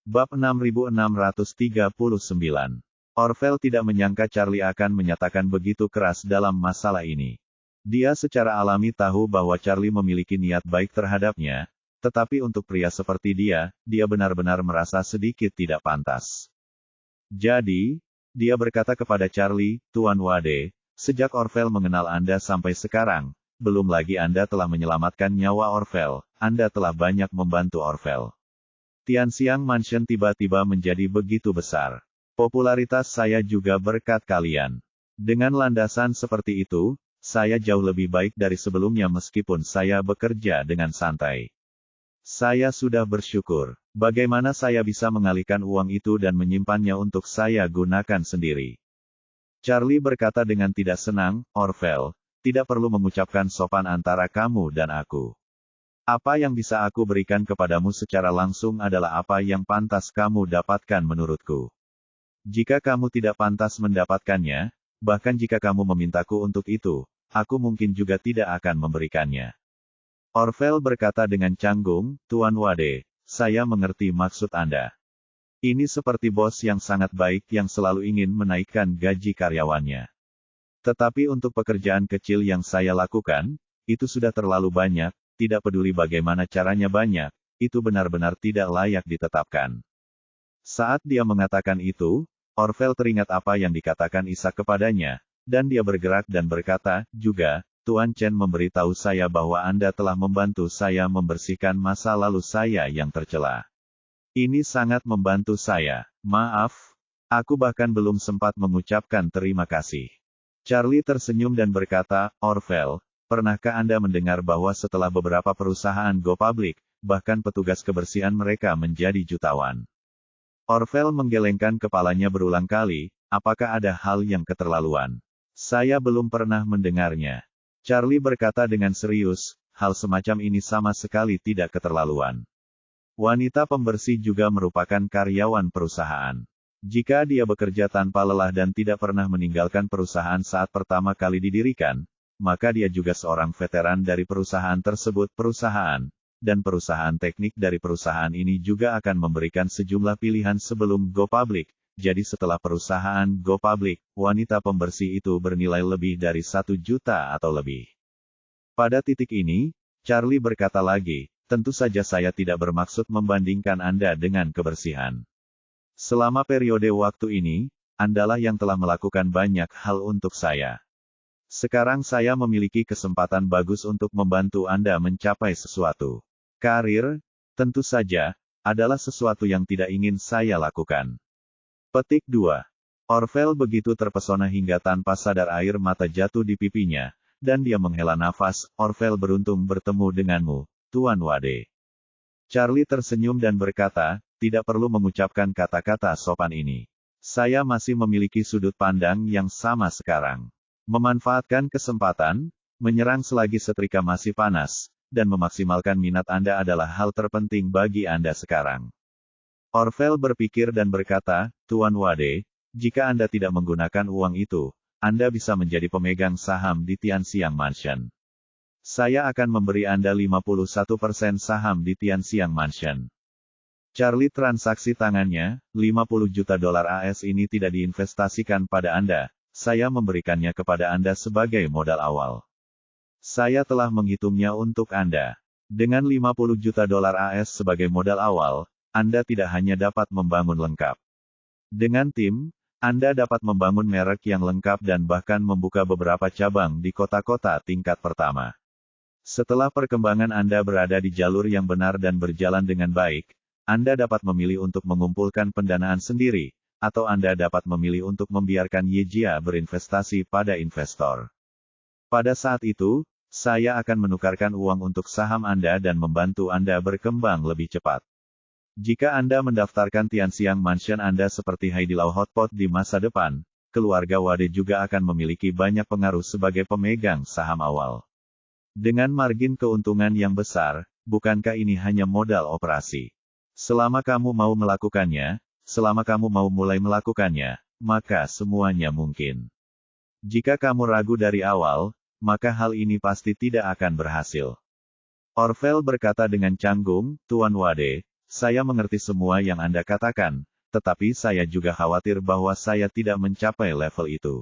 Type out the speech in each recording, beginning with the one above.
Bab 6639. Orvel tidak menyangka Charlie akan menyatakan begitu keras dalam masalah ini. Dia secara alami tahu bahwa Charlie memiliki niat baik terhadapnya, tetapi untuk pria seperti dia benar-benar merasa sedikit tidak pantas. Jadi, dia berkata kepada Charlie, "Tuan Wade, sejak Orvel mengenal Anda sampai sekarang, belum lagi Anda telah menyelamatkan nyawa Orvel, Anda telah banyak membantu Orvel. Tianxiang Mansion tiba-tiba menjadi begitu besar. Popularitas saya juga berkat kalian. Dengan landasan seperti itu, saya jauh lebih baik dari sebelumnya meskipun saya bekerja dengan santai. Saya sudah bersyukur. Bagaimana saya bisa mengalihkan uang itu dan menyimpannya untuk saya gunakan sendiri?" Charlie berkata dengan tidak senang, "Orvel, tidak perlu mengucapkan sopan antara kamu dan aku. Apa yang bisa aku berikan kepadamu secara langsung adalah apa yang pantas kamu dapatkan menurutku. Jika kamu tidak pantas mendapatkannya, bahkan jika kamu memintaku untuk itu, aku mungkin juga tidak akan memberikannya." Orvel berkata dengan canggung, "Tuan Wade, saya mengerti maksud Anda. Ini seperti bos yang sangat baik yang selalu ingin menaikkan gaji karyawannya. Tetapi untuk pekerjaan kecil yang saya lakukan, itu sudah terlalu banyak, tidak peduli bagaimana caranya banyak, itu benar-benar tidak layak ditetapkan." Saat dia mengatakan itu, Orvel teringat apa yang dikatakan Ishak kepadanya, dan dia bergerak dan berkata, "Juga, Tuan Chen memberitahu saya bahwa Anda telah membantu saya membersihkan masa lalu saya yang tercela. Ini sangat membantu saya. Maaf, aku bahkan belum sempat mengucapkan terima kasih." Charlie tersenyum dan berkata, "Orvel, pernahkah Anda mendengar bahwa setelah beberapa perusahaan go public, bahkan petugas kebersihan mereka menjadi jutawan?" Orvel menggelengkan kepalanya berulang kali, "Apakah ada hal yang keterlaluan? Saya belum pernah mendengarnya." Charlie berkata dengan serius, "Hal semacam ini sama sekali tidak keterlaluan. Wanita pembersih juga merupakan karyawan perusahaan. Jika dia bekerja tanpa lelah dan tidak pernah meninggalkan perusahaan saat pertama kali didirikan, maka dia juga seorang veteran dari perusahaan tersebut. Dan perusahaan teknik dari perusahaan ini juga akan memberikan sejumlah pilihan sebelum go public. Jadi setelah perusahaan go public, wanita pembersih itu bernilai lebih dari 1 juta atau lebih." Pada titik ini, Charlie berkata lagi, "Tentu saja saya tidak bermaksud membandingkan Anda dengan kebersihan. Selama periode waktu ini, Andalah yang telah melakukan banyak hal untuk saya. Sekarang saya memiliki kesempatan bagus untuk membantu Anda mencapai sesuatu. Karir, tentu saja, adalah sesuatu yang tidak ingin saya lakukan." Petik 2. Orvel begitu terpesona hingga tanpa sadar air mata jatuh di pipinya, dan dia menghela nafas. "Orvel beruntung bertemu denganmu, Tuan Wade." Charlie tersenyum dan berkata, "Tidak perlu mengucapkan kata-kata sopan ini. Saya masih memiliki sudut pandang yang sama sekarang. Memanfaatkan kesempatan, menyerang selagi setrika masih panas, dan memaksimalkan minat Anda adalah hal terpenting bagi Anda sekarang." Orvel berpikir dan berkata, "Tuan Wade, jika Anda tidak menggunakan uang itu, Anda bisa menjadi pemegang saham di Tianxiang Mansion. Saya akan memberi Anda 51% saham di Tianxiang Mansion." Charlie transaksi tangannya, $50 juta AS ini tidak diinvestasikan pada Anda, saya memberikannya kepada Anda sebagai modal awal. Saya telah menghitungnya untuk Anda. Dengan $50 juta AS sebagai modal awal, Anda tidak hanya dapat membangun lengkap. Dengan tim, Anda dapat membangun merek yang lengkap dan bahkan membuka beberapa cabang di kota-kota tingkat pertama. Setelah perkembangan Anda berada di jalur yang benar dan berjalan dengan baik, Anda dapat memilih untuk mengumpulkan pendanaan sendiri, atau Anda dapat memilih untuk membiarkan Yejia berinvestasi pada investor. Pada saat itu, saya akan menukarkan uang untuk saham Anda dan membantu Anda berkembang lebih cepat. Jika Anda mendaftarkan Tianxiang Mansion Anda seperti Haidilau Hotpot di masa depan, keluarga Wade juga akan memiliki banyak pengaruh sebagai pemegang saham awal. Dengan margin keuntungan yang besar, bukankah ini hanya modal operasi? Selama kamu mau melakukannya, selama kamu mau mulai melakukannya, maka semuanya mungkin. Jika kamu ragu dari awal, maka hal ini pasti tidak akan berhasil." Orvel berkata dengan canggung, "Tuan Wade, saya mengerti semua yang Anda katakan, tetapi saya juga khawatir bahwa saya tidak mencapai level itu.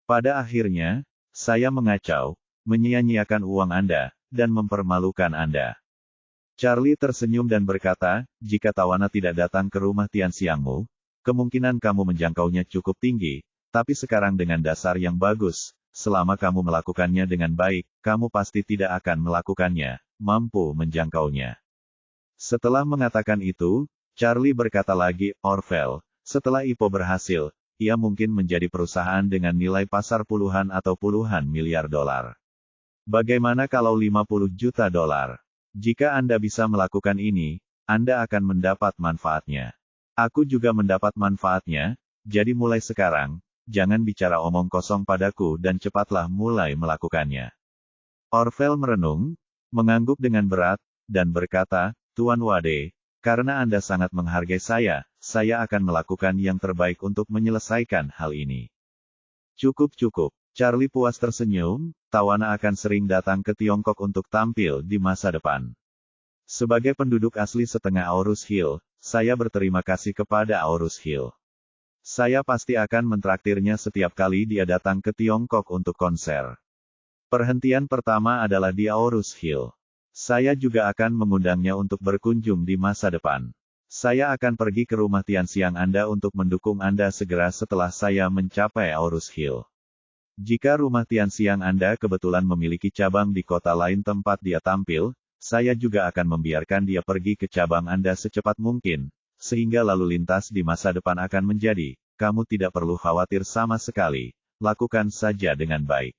Pada akhirnya, saya mengacau, menyia-nyiakan uang Anda, dan mempermalukan Anda. Charlie tersenyum dan berkata, jika tawanan tidak datang ke rumah Tianxiangmu, kemungkinan kamu menjangkaunya cukup tinggi, tapi sekarang dengan dasar yang bagus, selama kamu melakukannya dengan baik, kamu pasti tidak akan melakukannya, mampu menjangkaunya. Setelah mengatakan itu, Charlie berkata lagi, Orville, setelah IPO berhasil, ia mungkin menjadi perusahaan dengan nilai pasar puluhan atau puluhan miliar dolar. Bagaimana kalau 50 juta dolar? Jika Anda bisa melakukan ini, Anda akan mendapat manfaatnya. Aku juga mendapat manfaatnya, jadi mulai sekarang, jangan bicara omong kosong padaku dan cepatlah mulai melakukannya. Orville merenung, mengangguk dengan berat, dan berkata, Tuan Wade, karena Anda sangat menghargai saya akan melakukan yang terbaik untuk menyelesaikan hal ini. Cukup. Charlie puas tersenyum, tawanan akan sering datang ke Tiongkok untuk tampil di masa depan. Sebagai penduduk asli setengah Aurus Hill, saya berterima kasih kepada Aurus Hill. Saya pasti akan mentraktirnya setiap kali dia datang ke Tiongkok untuk konser. Perhentian pertama adalah di Aurus Hill. Saya juga akan mengundangnya untuk berkunjung di masa depan. Saya akan pergi ke rumah Tianxiang Anda untuk mendukung Anda segera setelah saya mencapai Aurus Hill. Jika rumah Tianxiang Anda kebetulan memiliki cabang di kota lain tempat dia tampil, saya juga akan membiarkan dia pergi ke cabang Anda secepat mungkin, sehingga lalu lintas di masa depan akan menjadi, kamu tidak perlu khawatir sama sekali, lakukan saja dengan baik.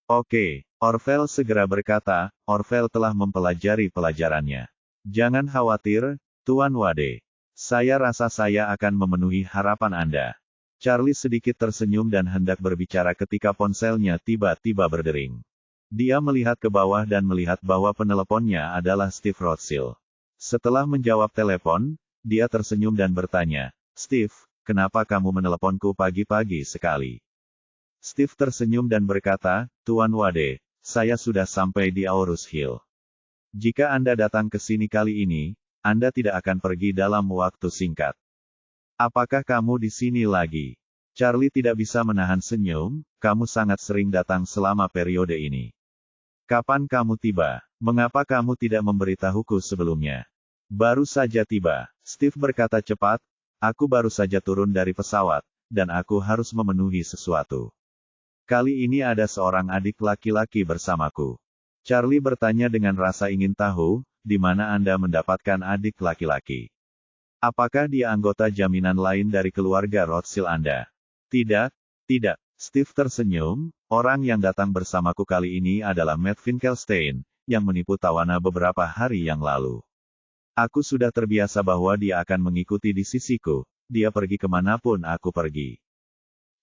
Oke, Orville segera berkata, Orville telah mempelajari pelajarannya. Jangan khawatir, Tuan Wade. Saya rasa saya akan memenuhi harapan Anda. Charlie sedikit tersenyum dan hendak berbicara ketika ponselnya tiba-tiba berdering. Dia melihat ke bawah dan melihat bahwa peneleponnya adalah Steve Rothschild. Setelah menjawab telepon, dia tersenyum dan bertanya, Steve, kenapa kamu meneleponku pagi-pagi sekali? Steve tersenyum dan berkata, Tuan Wade, saya sudah sampai di Aurus Hill. Jika Anda datang ke sini kali ini, Anda tidak akan pergi dalam waktu singkat. Apakah kamu di sini lagi? Charlie tidak bisa menahan senyum, kamu sangat sering datang selama periode ini. Kapan kamu tiba? Mengapa kamu tidak memberitahuku sebelumnya? Baru saja tiba, Steve berkata cepat, aku baru saja turun dari pesawat, dan aku harus memenuhi sesuatu. Kali ini ada seorang adik laki-laki bersamaku. Charlie bertanya dengan rasa ingin tahu, di mana Anda mendapatkan adik laki-laki? Apakah dia anggota jaminan lain dari keluarga Rothschild Anda? Tidak. Steve tersenyum, orang yang datang bersamaku kali ini adalah Matt Finkelstein, yang menipu tawanan beberapa hari yang lalu. Aku sudah terbiasa bahwa dia akan mengikuti di sisiku, dia pergi kemanapun aku pergi.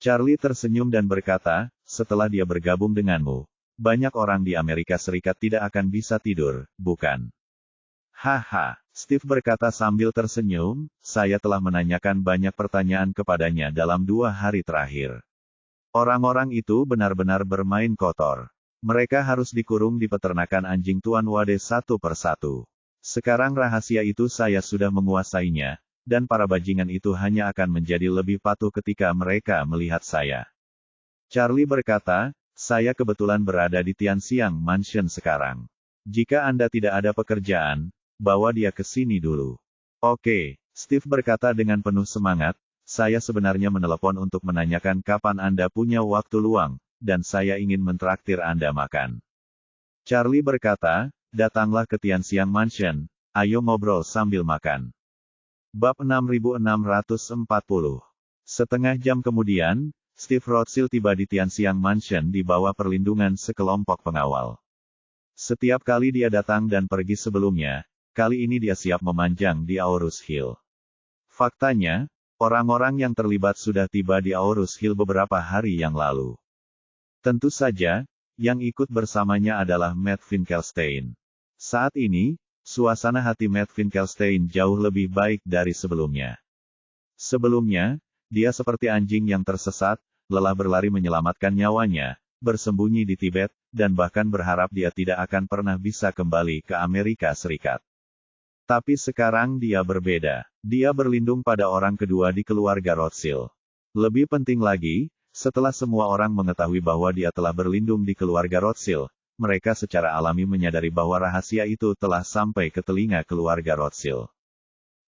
Charlie tersenyum dan berkata, setelah dia bergabung denganmu, banyak orang di Amerika Serikat tidak akan bisa tidur, bukan? Haha, Steve berkata sambil tersenyum, saya telah menanyakan banyak pertanyaan kepadanya dalam 2 hari terakhir. Orang-orang itu benar-benar bermain kotor. Mereka harus dikurung di peternakan anjing Tuan Wade satu persatu. Sekarang rahasia itu saya sudah menguasainya, dan para bajingan itu hanya akan menjadi lebih patuh ketika mereka melihat saya. Charlie berkata, saya kebetulan berada di Tianxiang Mansion sekarang. Jika Anda tidak ada pekerjaan, bawa dia ke sini dulu. Oke, Steve berkata dengan penuh semangat, saya sebenarnya menelepon untuk menanyakan kapan Anda punya waktu luang, dan saya ingin mentraktir Anda makan. Charlie berkata, datanglah ke Tianxiang Mansion, ayo ngobrol sambil makan. Bab 6640. Setengah jam kemudian, Steve Rothschild tiba di Tianxiang Mansion di bawah perlindungan sekelompok pengawal. Setiap kali dia datang dan pergi sebelumnya, kali ini dia siap memanjang di Aurus Hill. Faktanya, orang-orang yang terlibat sudah tiba di Aurus Hill beberapa hari yang lalu. Tentu saja, yang ikut bersamanya adalah Matt Finkelstein. Saat ini, suasana hati Matt Finkelstein jauh lebih baik dari sebelumnya. Sebelumnya, dia seperti anjing yang tersesat, lelah berlari menyelamatkan nyawanya, bersembunyi di Tibet, dan bahkan berharap dia tidak akan pernah bisa kembali ke Amerika Serikat. Tapi sekarang dia berbeda. Dia berlindung pada orang kedua di keluarga Rothschild. Lebih penting lagi, setelah semua orang mengetahui bahwa dia telah berlindung di keluarga Rothschild, mereka secara alami menyadari bahwa rahasia itu telah sampai ke telinga keluarga Rothschild.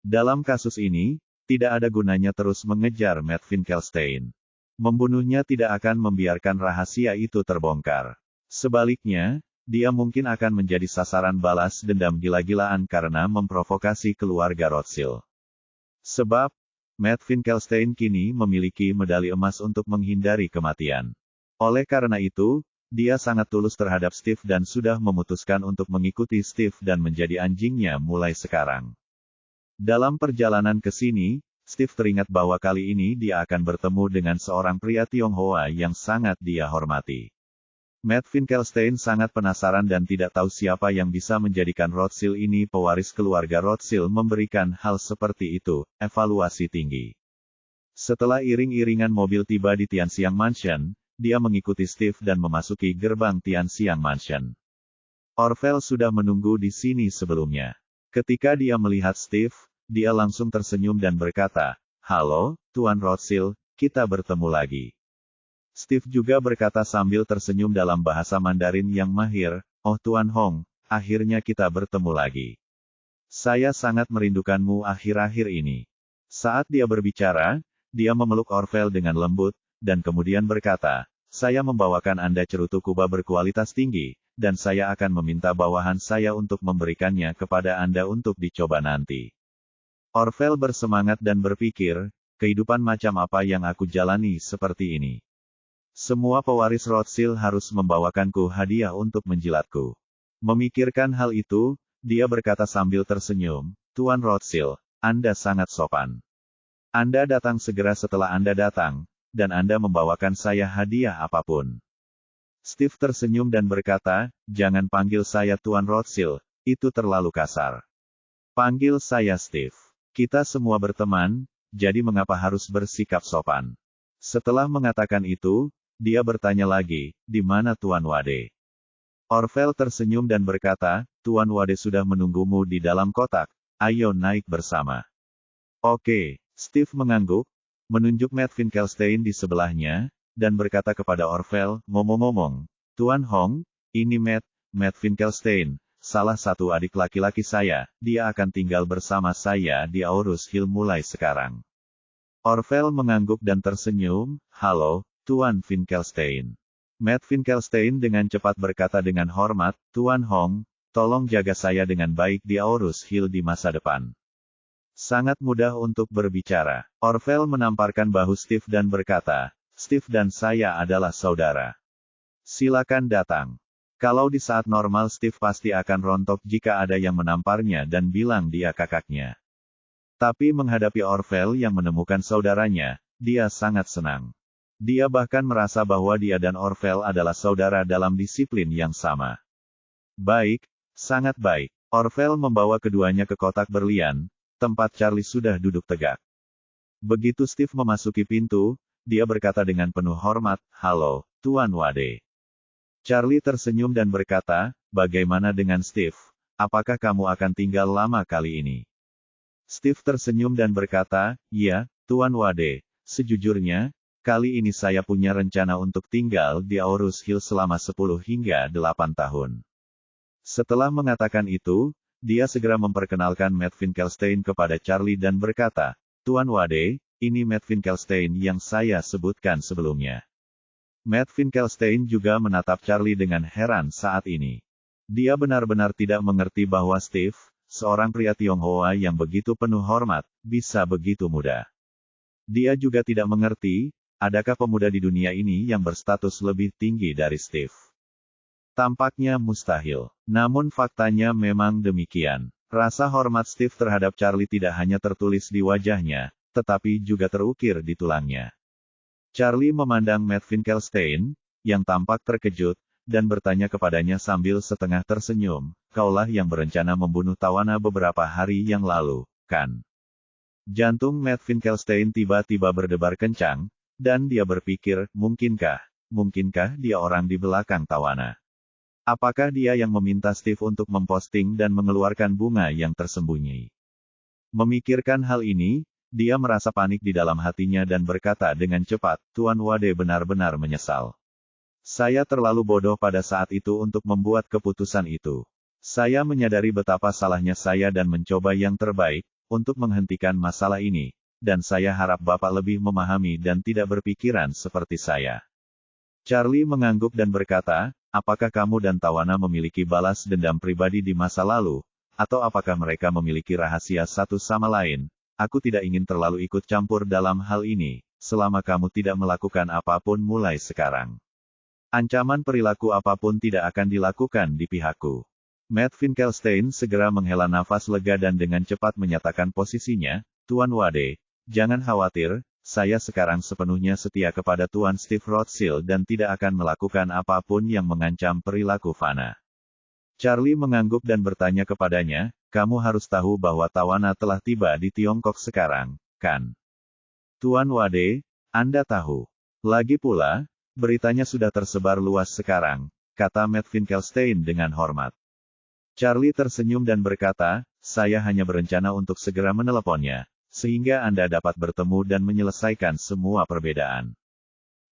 Dalam kasus ini, tidak ada gunanya terus mengejar Matt Finkelstein. Membunuhnya tidak akan membiarkan rahasia itu terbongkar. Sebaliknya, dia mungkin akan menjadi sasaran balas dendam gila-gilaan karena memprovokasi keluarga Rothschild. Sebab, Matt Finkelstein kini memiliki medali emas untuk menghindari kematian. Oleh karena itu, dia sangat tulus terhadap Steve dan sudah memutuskan untuk mengikuti Steve dan menjadi anjingnya mulai sekarang. Dalam perjalanan ke sini, Steve teringat bahwa kali ini dia akan bertemu dengan seorang pria Tionghoa yang sangat dia hormati. Matt Finkelstein sangat penasaran dan tidak tahu siapa yang bisa menjadikan Rothschild ini pewaris keluarga Rothschild memberikan hal seperti itu, evaluasi tinggi. Setelah iring-iringan mobil tiba di Tianxiang Mansion, dia mengikuti Steve dan memasuki gerbang Tianxiang Mansion. Orville sudah menunggu di sini sebelumnya. Ketika dia melihat Steve, dia langsung tersenyum dan berkata, "Halo, Tuan Rothschild, kita bertemu lagi." Steve juga berkata sambil tersenyum dalam bahasa Mandarin yang mahir, "Oh Tuan Hong, akhirnya kita bertemu lagi. Saya sangat merindukanmu akhir-akhir ini." Saat dia berbicara, dia memeluk Orville dengan lembut, dan kemudian berkata, "Saya membawakan Anda cerutu Kuba berkualitas tinggi, dan saya akan meminta bawahan saya untuk memberikannya kepada Anda untuk dicoba nanti." Orville bersemangat dan berpikir, kehidupan macam apa yang aku jalani seperti ini. Semua pewaris Rothschild harus membawakanku hadiah untuk menjilatku. Memikirkan hal itu, dia berkata sambil tersenyum, "Tuan Rothschild, Anda sangat sopan. Anda datang segera setelah Anda datang, dan Anda membawakan saya hadiah apapun." Steve tersenyum dan berkata, "Jangan panggil saya Tuan Rothschild, itu terlalu kasar. Panggil saya Steve. Kita semua berteman, jadi mengapa harus bersikap sopan?" Setelah mengatakan itu, dia bertanya lagi, "Di mana Tuan Wade?" Orville tersenyum dan berkata, "Tuan Wade sudah menunggumu di dalam kotak, ayo naik bersama." "Oke." Steve mengangguk, menunjuk Matt Finkelstein di sebelahnya, dan berkata kepada Orville, "Ngomong-ngomong, Tuan Hong, ini Matt Finkelstein, salah satu adik laki-laki saya, dia akan tinggal bersama saya di Aurus Hill mulai sekarang." Orville mengangguk dan tersenyum, "Halo, Tuan Finkelstein." Matt Finkelstein dengan cepat berkata dengan hormat, "Tuan Hong, tolong jaga saya dengan baik di Aurus Hill di masa depan." Sangat mudah untuk berbicara. Orville menamparkan bahu Steve dan berkata, "Steve dan saya adalah saudara. Silakan datang." Kalau di saat normal Steve pasti akan rontok jika ada yang menamparnya dan bilang dia kakaknya. Tapi menghadapi Orville yang menemukan saudaranya, dia sangat senang. Dia bahkan merasa bahwa dia dan Orville adalah saudara dalam disiplin yang sama. "Baik, sangat baik." Orville membawa keduanya ke kotak berlian, tempat Charlie sudah duduk tegak. Begitu Steve memasuki pintu, dia berkata dengan penuh hormat, "Halo, Tuan Wade." Charlie tersenyum dan berkata, "Bagaimana dengan Steve? Apakah kamu akan tinggal lama kali ini?" Steve tersenyum dan berkata, "Ya, Tuan Wade, sejujurnya, kali ini saya punya rencana untuk tinggal di Aurus Hill selama 10 hingga 8 tahun." Setelah mengatakan itu, dia segera memperkenalkan Matt Finkelstein kepada Charlie dan berkata, "Tuan Wade, ini Matt Finkelstein yang saya sebutkan sebelumnya." Matt Finkelstein juga menatap Charlie dengan heran saat ini. Dia benar-benar tidak mengerti bahwa Steve, seorang pria Tionghoa yang begitu penuh hormat, bisa begitu muda. Dia juga tidak mengerti, adakah pemuda di dunia ini yang berstatus lebih tinggi dari Steve? Tampaknya mustahil. Namun faktanya memang demikian. Rasa hormat Steve terhadap Charlie tidak hanya tertulis di wajahnya, tetapi juga terukir di tulangnya. Charlie memandang Matt Finkelstein, yang tampak terkejut, dan bertanya kepadanya sambil setengah tersenyum, "Kaulah yang berencana membunuh Tawana beberapa hari yang lalu, kan?" Jantung Matt Finkelstein tiba-tiba berdebar kencang, dan dia berpikir, mungkinkah dia orang di belakang Tawana? Apakah dia yang meminta Steve untuk memposting dan mengeluarkan bunga yang tersembunyi? Memikirkan hal ini, dia merasa panik di dalam hatinya dan berkata dengan cepat, Tuan Wade benar-benar menyesal. Saya terlalu bodoh pada saat itu untuk membuat keputusan itu. Saya menyadari betapa salahnya saya dan mencoba yang terbaik untuk menghentikan masalah ini, dan saya harap Bapak lebih memahami dan tidak berpikiran seperti saya. Charlie mengangguk dan berkata, apakah kamu dan Tawana memiliki balas dendam pribadi di masa lalu, atau apakah mereka memiliki rahasia satu sama lain? Aku tidak ingin terlalu ikut campur dalam hal ini, selama kamu tidak melakukan apapun mulai sekarang. Ancaman perilaku apapun tidak akan dilakukan di pihakku. Matt Finkelstein segera menghela nafas lega dan dengan cepat menyatakan posisinya, Tuan Wade, jangan khawatir, saya sekarang sepenuhnya setia kepada Tuan Steve Rothschild dan tidak akan melakukan apapun yang mengancam perilaku Fana. Charlie mengangguk dan bertanya kepadanya, kamu harus tahu bahwa Tawana telah tiba di Tiongkok sekarang, kan? Tuan Wade, Anda tahu. Lagi pula, beritanya sudah tersebar luas sekarang, kata Matt Finkelstein dengan hormat. Charlie tersenyum dan berkata, saya hanya berencana untuk segera meneleponnya, sehingga Anda dapat bertemu dan menyelesaikan semua perbedaan.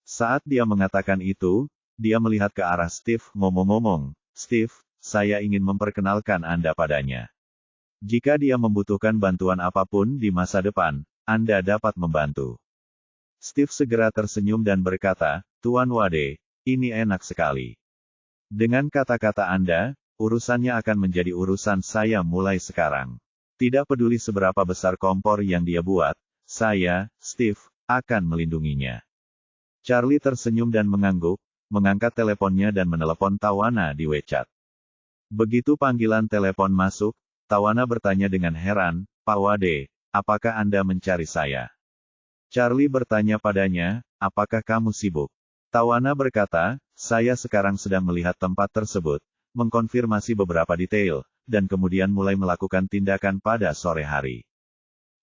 Saat dia mengatakan itu, dia melihat ke arah Steve, ngomong-ngomong, Steve, saya ingin memperkenalkan Anda padanya. Jika dia membutuhkan bantuan apapun di masa depan, Anda dapat membantu. Steve segera tersenyum dan berkata, Tuan Wade, ini enak sekali. Dengan kata-kata Anda, urusannya akan menjadi urusan saya mulai sekarang. Tidak peduli seberapa besar kompor yang dia buat, saya, Steve, akan melindunginya. Charlie tersenyum dan mengangguk, mengangkat teleponnya dan menelepon Tawana di WeChat. Begitu panggilan telepon masuk, Tawana bertanya dengan heran, Pak Wade, apakah Anda mencari saya? Charlie bertanya padanya, apakah kamu sibuk? Tawana berkata, saya sekarang sedang melihat tempat tersebut, mengkonfirmasi beberapa detail, dan kemudian mulai melakukan tindakan pada sore hari.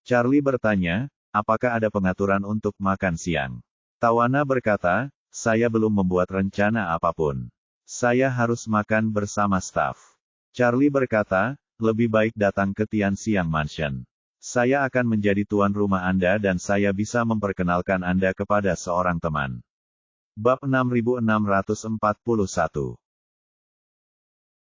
Charlie bertanya, apakah ada pengaturan untuk makan siang? Tawana berkata, saya belum membuat rencana apapun. Saya harus makan bersama staf. Charlie berkata, lebih baik datang ke Tian Siang Mansion. Saya akan menjadi tuan rumah Anda dan saya bisa memperkenalkan Anda kepada seorang teman. Bab 6641